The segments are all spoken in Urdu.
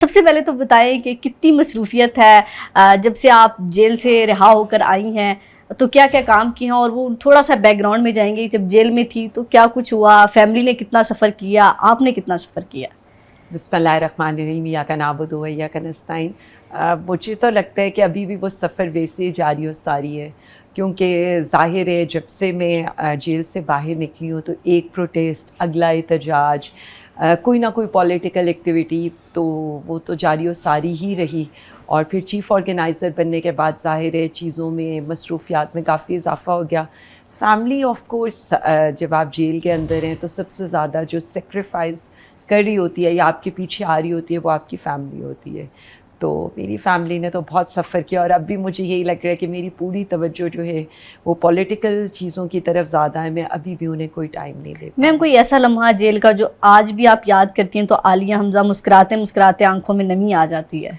سب سے پہلے تو بتائیں کہ کتنی مصروفیت ہے جب سے آپ جیل سے رہا ہو کر آئی ہیں، تو کیا کیا کام کیے ہیں، اور وہ تھوڑا سا بیک گراؤنڈ میں جائیں گے، جب جیل میں تھی تو کیا کچھ ہوا، فیملی نے کتنا سفر کیا، آپ نے کتنا سفر کیا؟ بسم اللہ الرحمن الرحیم، ایاک نعبد و ایاک نستعین۔ مجھے تو لگتا ہے کہ ابھی بھی وہ سفر ویسے جاری و ساری ہے، کیونکہ ظاہر ہے جب سے میں جیل سے باہر نکلی ہوں تو ایک پروٹیسٹ، اگلا احتجاج، کوئی نہ کوئی پولیٹیکل ایکٹیویٹی تو وہ تو جاری و ساری ہی رہی۔ اور پھر چیف آرگنائزر بننے کے بعد ظاہر ہے چیزوں میں، مصروفیات میں کافی اضافہ ہو گیا۔ فیملی آف کورس، جب آپ جیل کے اندر ہیں تو سب سے زیادہ جو سیکریفائز کر رہی ہوتی ہے یا آپ کے پیچھے آ رہی ہوتی ہے وہ آپ کی فیملی ہوتی ہے۔ تو میری فیملی نے تو بہت سفر کیا، اور اب بھی مجھے یہی لگ رہا ہے کہ میری پوری توجہ جو ہے وہ پولیٹیکل چیزوں کی طرف زیادہ ہے، میں ابھی بھی انہیں کوئی ٹائم نہیں دے پا میم کوئی ایسا لمحہ جیل کا جو آج بھی آپ یاد کرتی ہیں تو عالیہ حمزہ مسکراتے مسکراتے آنکھوں میں نمی آ جاتی ہے؟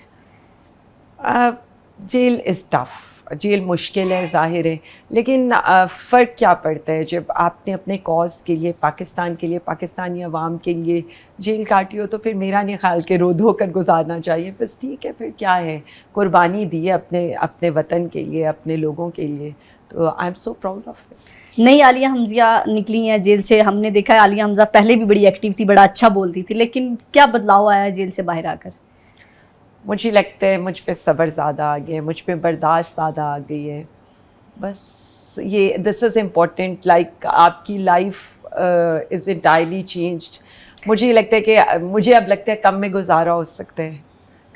جیل از ٹف، جیل مشکل ہے ظاہر ہے، لیکن فرق کیا پڑتا ہے جب آپ نے اپنے کاز کے لیے، پاکستان کے لیے، پاکستانی عوام کے لیے جیل کاٹی ہو، تو پھر میرا نہیں خیال کہ رو دھو کر گزارنا چاہیے، بس ٹھیک ہے، پھر کیا ہے، قربانی دی ہے اپنے وطن کے لیے، اپنے لوگوں کے لیے، تو I am so proud of it. نئی عالیہ حمزہ نکلی ہیں جیل سے، ہم نے دیکھا ہے عالیہ حمزہ پہلے بھی بڑی ایکٹیو تھی، بڑا اچھا بولتی تھی، لیکن کیا بدلاؤ آیا ہے جیل سے باہر آ کر؟ مجھے لگتا ہے مجھ پہ صبر زیادہ آ گیا ہے، مجھ پہ برداشت زیادہ آ گئی ہے، بس یہ دس از امپورٹنٹ، لائک آپ کی لائف از انٹائرلی چینجڈ۔ مجھے یہ لگتا ہے کہ مجھے اب لگتا ہے کم میں گزارا ہو سکتا ہے،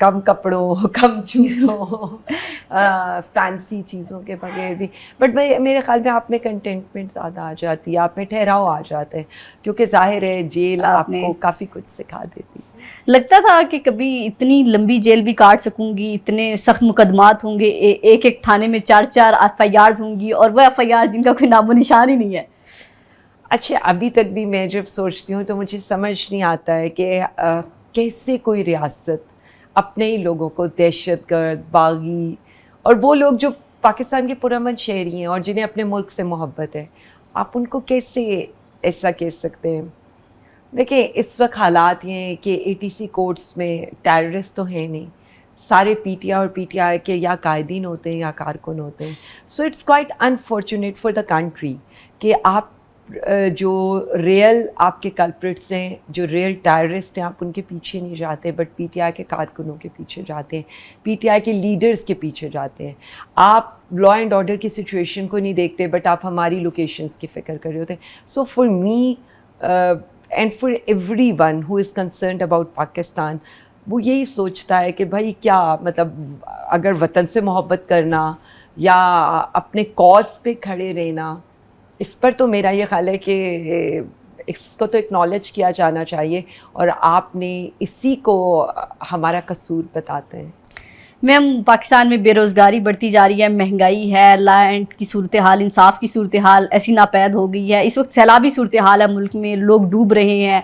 کم کپڑوں، کم جوتوں، فینسی چیزوں کے بغیر بھی، بٹ میرے خیال میں آپ میں کنٹینٹمنٹ زیادہ آ جاتی ہے، آپ میں ٹھہراؤ آ جاتا ہے، کیونکہ ظاہر ہے جیل آپ کو کافی کچھ سکھا دیتی ہے۔ لگتا تھا کہ کبھی اتنی لمبی جیل بھی کاٹ سکوں گی، اتنے سخت مقدمات ہوں گے، ایک ایک تھانے میں 4 ایف آئی آرز ہوں گی، اور وہ ایف آئی آر جن کا کوئی نام و نشان ہی نہیں ہے؟ اچھا، ابھی تک بھی میں جب سوچتی ہوں تو مجھے سمجھ نہیں آتا ہے کہ کیسے کوئی ریاست اپنے ہی لوگوں کو دہشت گرد، باغی، اور وہ لوگ جو پاکستان کے پرامن شہری ہیں اور جنہیں اپنے ملک سے محبت ہے، آپ ان کو کیسے ایسا کہہ سکتے ہیں؟ دیکھیں، اس وقت حالات یہ ہیں کہ اے ٹی سی کورٹس میں ٹیررسٹ تو ہیں نہیں، سارے پی ٹی آئی اور پی ٹی آئی کے یا قائدین ہوتے ہیں یا کارکن ہوتے ہیں، so it's quite unfortunate for the country کہ آپ جو ریئل آپ کے کلپریٹس ہیں، جو ریئل ٹیررسٹ ہیں، آپ ان کے پیچھے نہیں جاتے، بٹ پی ٹی آئی کے کارکنوں کے پیچھے جاتے ہیں، پی ٹی آئی کے لیڈرز کے پیچھے جاتے ہیں۔ آپ لا اینڈ آرڈر کی سچویشن کو نہیں دیکھتے، بٹ آپ ہماری لوکیشنز کی فکر کر رہے ہوتے ہیں۔ So for me and for everyone who is concerned about Pakistan, وہ یہی سوچتا ہے کہ بھائی کیا مطلب، اگر وطن سے محبت کرنا یا اپنے کاز پہ کھڑے رہنا، اس پر تو میرا یہ خیال ہے کہ اس کو تو اکنالج کیا جانا چاہیے، اور آپ نے اسی کو ہمارا قصور بتاتے ہیں۔ میم پاکستان میں بے روزگاری بڑھتی جا رہی ہے، مہنگائی ہے، لا اینڈ کی صورتحال، انصاف کی صورتحال ایسی ناپید ہو گئی ہے، اس وقت سیلابی صورتحال ہے ملک میں، لوگ ڈوب رہے ہیں،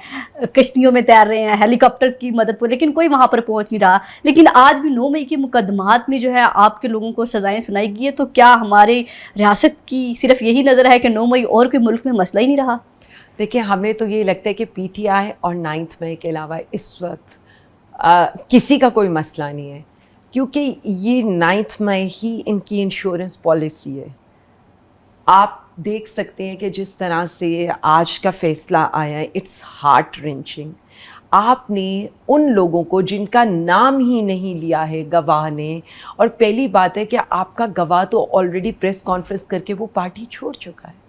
کشتیوں میں تیر رہے ہیں ہیلی کاپٹر کی مدد پر، لیکن کوئی وہاں پر پہنچ نہیں رہا۔ لیکن آج بھی 9 مئی کے مقدمات میں جو ہے آپ کے لوگوں کو سزائیں سنائی گئی ہے، تو کیا ہمارے ریاست کی صرف یہی نظر ہے کہ 9 مئی اور کوئی ملک میں مسئلہ ہی نہیں رہا؟ دیکھیں، ہمیں تو یہ لگتا ہے کہ پی ٹی آئی اور 9 مئی کے علاوہ اس وقت کسی کا کوئی مسئلہ نہیں ہے، کیونکہ یہ 9 مئی ہی ان کی انشورنس پالیسی ہے۔ آپ دیکھ سکتے ہیں کہ جس طرح سے آج کا فیصلہ آیا ہے، اٹس ہارٹ رینچنگ۔ آپ نے ان لوگوں کو جن کا نام ہی نہیں لیا ہے گواہ نے، اور پہلی بات ہے کہ آپ کا گواہ تو آلریڈی پریس کانفرنس کر کے وہ پارٹی چھوڑ چکا ہے،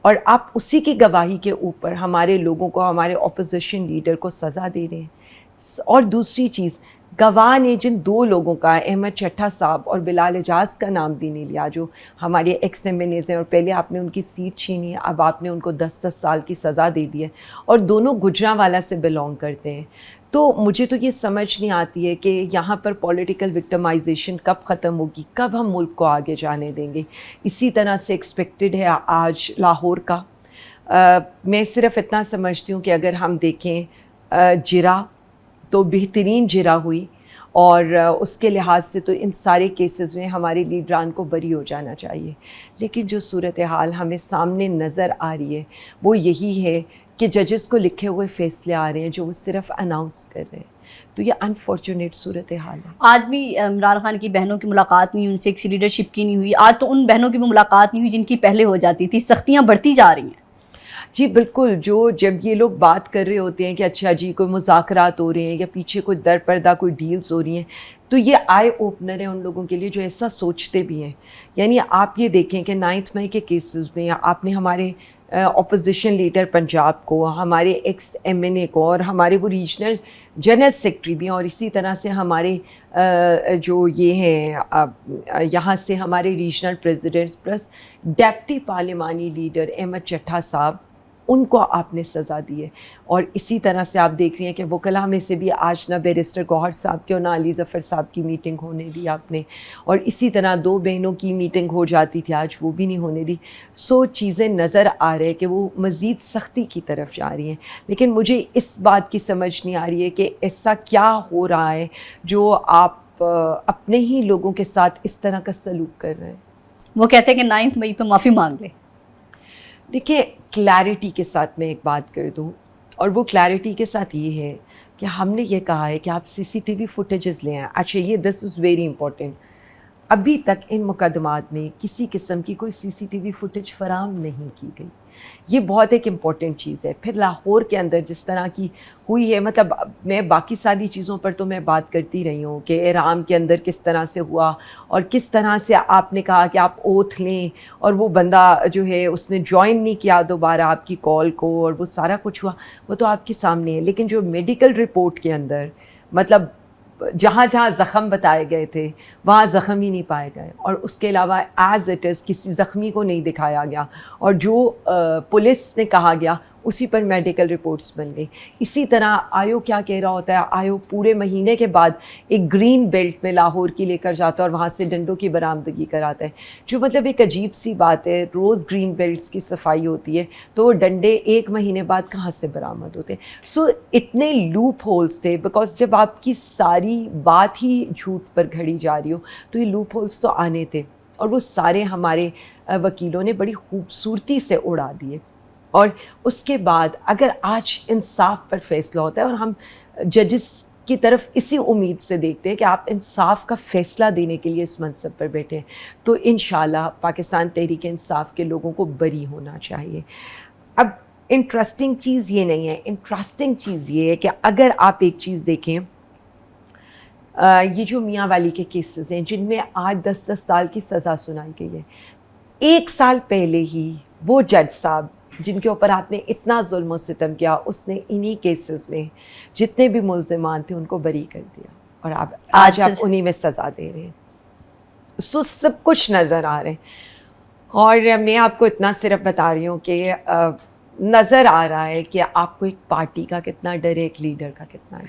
اور آپ اسی کی گواہی کے اوپر ہمارے لوگوں کو، ہمارے اپوزیشن لیڈر کو سزا دے رہے ہیں۔ اور دوسری چیز، گواہ نے جن 2 لوگوں کا، احمد چٹھا صاحب اور بلال اعجاز کا نام بھی نہیں لیا، جو ہمارے ایکس ایم این ایز ہیں، اور پہلے آپ نے ان کی سیٹ چھینی ہے، اب آپ نے ان کو 10 سال کی سزا دے دی ہے، اور دونوں گجرانوالہ سے بلانگ کرتے ہیں۔ تو مجھے تو یہ سمجھ نہیں آتی ہے کہ یہاں پر پولیٹیکل وکٹمائزیشن کب ختم ہوگی، کب ہم ملک کو آگے جانے دیں گے۔ اسی طرح سے ایکسپیکٹڈ ہے آج لاہور کا۔ میں صرف اتنا سمجھتی ہوں کہ اگر ہم دیکھیں جرا تو بہترین جرا ہوئی، اور اس کے لحاظ سے تو ان سارے کیسز میں ہمارے لیڈران کو بری ہو جانا چاہیے، لیکن جو صورتحال ہمیں سامنے نظر آ رہی ہے وہ یہی ہے کہ ججز کو لکھے ہوئے فیصلے آ رہے ہیں جو وہ صرف اناؤنس کر رہے ہیں۔ تو یہ انفارچونیٹ صورتحال ہے. آج بھی عمران خان کی بہنوں کی ملاقات نہیں ہوئی، ان سے کسی لیڈرشپ کی نہیں ہوئی. آج تو ان بہنوں کی بھی ملاقات نہیں ہوئی جن کی پہلے ہو جاتی تھی. سختیاں بڑھتی جا رہی ہیں. جی بالکل. جب یہ لوگ بات کر رہے ہوتے ہیں کہ اچھا جی کوئی مذاکرات ہو رہے ہیں یا پیچھے کوئی در پردہ کوئی ڈیلز ہو رہی ہیں، تو یہ آئی اوپنر ہے ان لوگوں کے لیے جو ایسا سوچتے بھی ہیں. یعنی آپ یہ دیکھیں کہ 9 مئی کے کیسز میں آپ نے ہمارے اپوزیشن لیڈر پنجاب کو، ہمارے ایکس ایم این اے کو، اور ہمارے وہ ریجنل جنرل سیکٹری بھی ہیں، اور اسی طرح سے ہمارے جو یہ ہیں یہاں سے ہمارے ریجنل پریزیڈنٹس پلس ڈیپٹی پارلیمانی لیڈر احمد چٹھا صاحب، ان کو آپ نے سزا دی ہے. اور اسی طرح سے آپ دیکھ رہی ہیں کہ وکلاء میں سے بھی آج نہ بیرسٹر گوہر صاحب کی اور نہ علی ظفر صاحب کی میٹنگ ہونے دی آپ نے، اور اسی طرح 2 بہنوں کی میٹنگ ہو جاتی تھی، آج وہ بھی نہیں ہونے دی. چیزیں نظر آ رہے کہ وہ مزید سختی کی طرف جا رہی ہیں. لیکن مجھے اس بات کی سمجھ نہیں آ رہی ہے کہ ایسا کیا ہو رہا ہے جو آپ اپنے ہی لوگوں کے ساتھ اس طرح کا سلوک کر رہے ہیں. وہ کہتے ہیں کہ 9 مئی پہ معافی مانگ لے. دیکھیں کلیئرٹی کے ساتھ میں ایک بات کر دوں، اور وہ کلیئرٹی کے ساتھ یہ ہے کہ ہم نے یہ کہا ہے کہ آپ CCTV فوٹیجز لے آئیں. اچھا یہ دس از ویری امپورٹنٹ. ابھی تک ان مقدمات میں کسی قسم کی کوئی CCTV فوٹیج فراہم نہیں کی گئی. یہ بہت ایک امپورٹنٹ چیز ہے. پھر لاہور کے اندر جس طرح کی ہوئی ہے، مطلب میں باقی ساری چیزوں پر تو میں بات کرتی رہی ہوں کہ احرام کے اندر کس طرح سے ہوا، اور کس طرح سے آپ نے کہا کہ آپ اوتھ لیں، اور وہ بندہ جو ہے اس نے جوائن نہیں کیا دوبارہ آپ کی کال کو، اور وہ سارا کچھ ہوا، وہ تو آپ کے سامنے ہے. لیکن جو میڈیکل رپورٹ کے اندر مطلب جہاں جہاں زخم بتائے گئے تھے وہاں زخم ہی نہیں پائے گئے، اور اس کے علاوہ ایز اٹ از کسی زخمی کو نہیں دکھایا گیا، اور جو پولیس نے کہا گیا اسی پر میڈیکل رپورٹس بن گئی. اسی طرح آیو کیا کہہ رہا ہوتا ہے، آیو پورے مہینے کے بعد ایک گرین بیلٹ میں لاہور کی لے کر جاتا ہے اور وہاں سے ڈنڈوں کی برآمدگی کراتا ہے، جو مطلب ایک عجیب سی بات ہے. روز گرین بیلٹس کی صفائی ہوتی ہے تو وہ ڈنڈے 1 مہینے بعد کہاں سے برآمد ہوتے ہیں؟ اتنے لوپ ہولز تھے، بیکاز جب آپ کی ساری بات ہی جھوٹ پر گھڑی جا رہی ہو تو یہ لوپ ہولز تو آنے تھے، اور وہ سارے ہمارے وکیلوں نے بڑی خوبصورتی سے اڑا دیے. اور اس کے بعد اگر آج انصاف پر فیصلہ ہوتا ہے، اور ہم ججز کی طرف اسی امید سے دیکھتے ہیں کہ آپ انصاف کا فیصلہ دینے کے لیے اس منصب پر بیٹھے، تو انشاءاللہ پاکستان تحریک انصاف کے لوگوں کو بری ہونا چاہیے. اب انٹرسٹنگ چیز یہ نہیں ہے، انٹرسٹنگ چیز یہ ہے کہ اگر آپ ایک چیز دیکھیں، یہ جو میاں والی کے کیسز ہیں جن میں 8-10 سال کی سزا سنائی گئی ہے، 1 سال پہلے ہی وہ جج صاحب جن کے اوپر آپ نے اتنا ظلم و ستم کیا، اس نے انہی کیسز میں جتنے بھی ملزمان تھے ان کو بری کر دیا، اور آج آپ انہی میں سزا دے رہے ہیں. سب کچھ نظر آ رہے ہیں. اور میں آپ کو اتنا صرف بتا رہی ہوں کہ نظر آ رہا ہے کہ آپ کو ایک پارٹی کا کتنا ڈر ہے، ایک لیڈر کا کتنا ڈر.